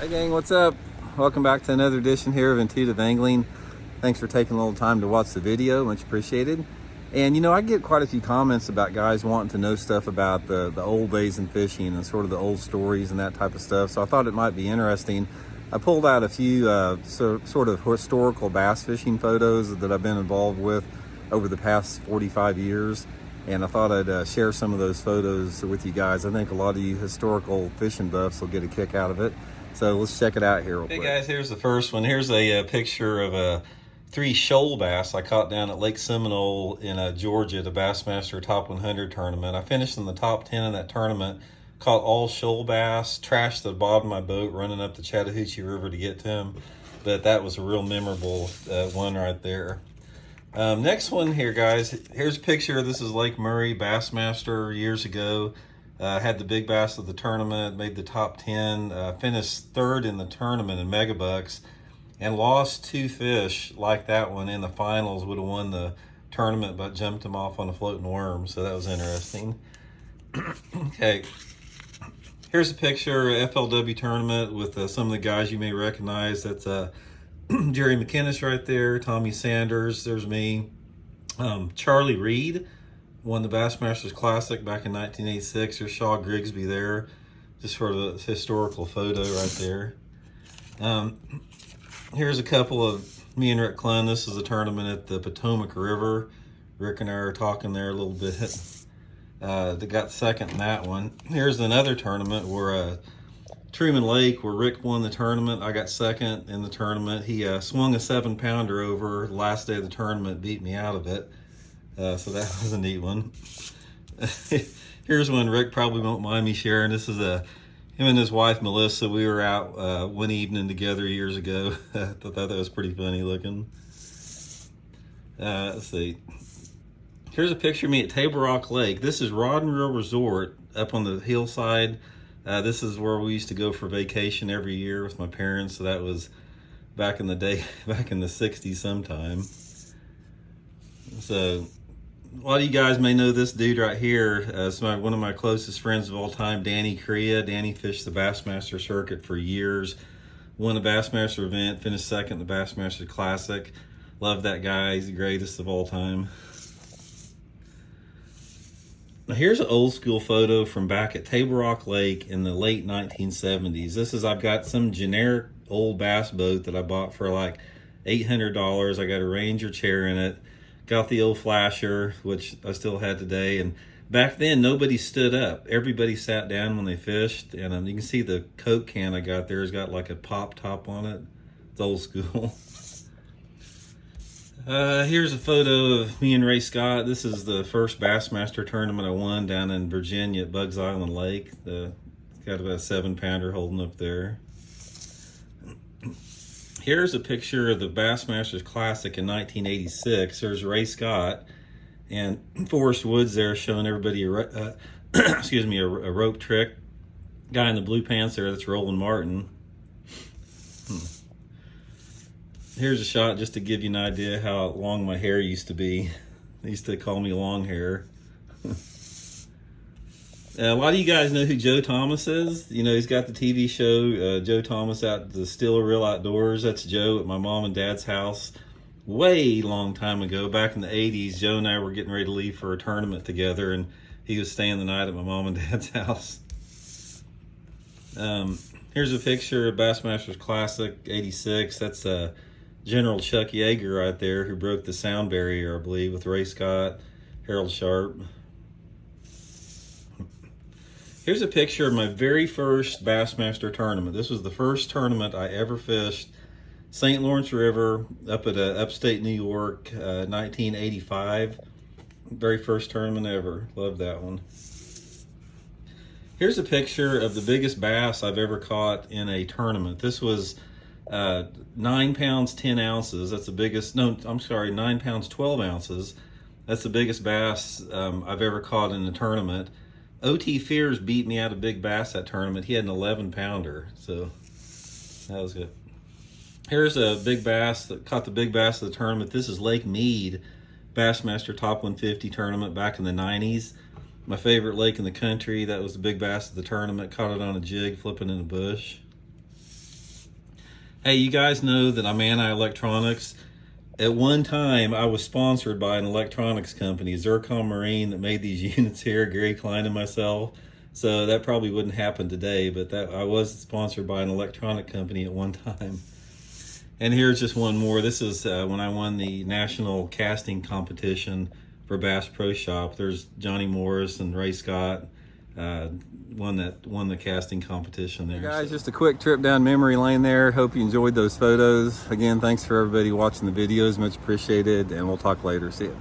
Hey gang, what's up? Welcome back to another edition here of Intuitive Angling. Thanks for taking a little time to watch the video, much appreciated. And you know, I get quite a few comments about guys wanting to know stuff about the old days in fishing and sort of the old stories and that type of stuff. So I thought it might be interesting. I pulled out a few sort of historical bass fishing photos that I've been involved with over the past 45 years. And I thought I'd share some of those photos with you guys. I think a lot of you historical fishing buffs will get a kick out of it. So let's check it out here real quick. Hey guys, here's the first one. Here's a picture of 3 shoal bass I caught down at Lake Seminole in Georgia, the Bassmaster Top 100 tournament. I finished in the top 10 in that tournament, caught all shoal bass, trashed the bottom of my boat running up the Chattahoochee River to get to them. But that was a real memorable one right there. Next one here, guys. Here's a picture. This is Lake Murray, Bassmaster years ago. Had the big bass of the tournament, made the top 10, finished 3rd in the tournament in megabucks, and lost 2 fish like that one in the finals. Would have won the tournament, but jumped him off on a floating worm, so that was interesting. Okay, here's a picture, FLW tournament with some of the guys you may recognize. That's Jerry McInnes right there, Tommy Sanders, there's me. Charlie Reed won the Bassmasters Classic back in 1986. There's Shaw Grigsby there, just for the historical photo right there. Here's a couple of me and Rick Clunn. This is a tournament at the Potomac River. Rick and I are talking there a little bit. They got second in that one. Here's another tournament where Truman Lake, where Rick won the tournament. I got second in the tournament. He swung a 7-pounder over the last day of the tournament, beat me out of it. So that was a neat one. Here's one Rick probably won't mind me sharing. This is him and his wife Melissa. We were out one evening together years ago. I thought that was pretty funny looking. Let's see. Here's a picture of me at Table Rock Lake. This is Rod and Reel Resort up on the hillside. This is where we used to go for vacation every year with my parents. So that was back in the day, back in the 60s sometime. So a lot of you guys may know this dude right here. It's one of my closest friends of all time, Danny Correa. Danny fished the Bassmaster circuit for years. Won the Bassmaster event, finished second in the Bassmaster Classic. Love that guy. He's the greatest of all time. Now here's an old school photo from back at Table Rock Lake in the late 1970s. I've got some generic old bass boat that I bought for like $800. I got a Ranger chair in it. Got the old flasher, which I still had today. And back then, nobody stood up. Everybody sat down when they fished. And you can see the Coke can I got there has got like a pop top on it. It's old school. Here's a photo of me and Ray Scott. This is the first Bassmaster tournament I won down in Virginia at Bugs Island Lake. Got about a 7-pounder holding up there. Here's a picture of the Bassmasters Classic in 1986. There's Ray Scott and Forrest Woods there showing everybody a rope trick. Guy in the blue pants there, that's Roland Martin. Here's a shot just to give you an idea how long my hair used to be. They used to call me long hair. A lot of you guys know who Joe Thomas is. You know, he's got the TV show, Joe Thomas Out the Still Real Outdoors. That's Joe at my mom and dad's house way long time ago. Back in the 80s, Joe and I were getting ready to leave for a tournament together, and he was staying the night at my mom and dad's house. Here's a picture of Bassmasters Classic 86. That's General Chuck Yeager right there, who broke the sound barrier, I believe, with Ray Scott, Harold Sharp. Here's a picture of my very first Bassmaster tournament. This was the first tournament I ever fished. St. Lawrence River up at upstate New York, 1985. Very first tournament ever. Love that one. Here's a picture of the biggest bass I've ever caught in a tournament. This was 9 pounds, 10 ounces. That's the biggest, 9 pounds, 12 ounces. That's the biggest bass I've ever caught in a tournament. O.T. Fears beat me out of big bass that tournament. He had an 11-pounder, so that was good. Here's a big bass that caught the big bass of the tournament. This is Lake Mead Bassmaster Top 150 tournament back in the 90s. My favorite lake in the country. That was the big bass of the tournament. Caught it on a jig, flipping in a bush. Hey, you guys know that I'm anti-electronics. At one time, I was sponsored by an electronics company, Zircon Marine, that made these units here, Gary Klein and myself. So that probably wouldn't happen today, but that I was sponsored by an electronic company at one time. And here's just one more. This is when I won the national casting competition for Bass Pro Shop. There's Johnny Morris and Ray Scott won the casting competition there. Hey guys, just a quick trip down memory lane there. Hope you enjoyed those photos. Again, thanks for everybody watching the videos. Much appreciated, and we'll talk later. See ya.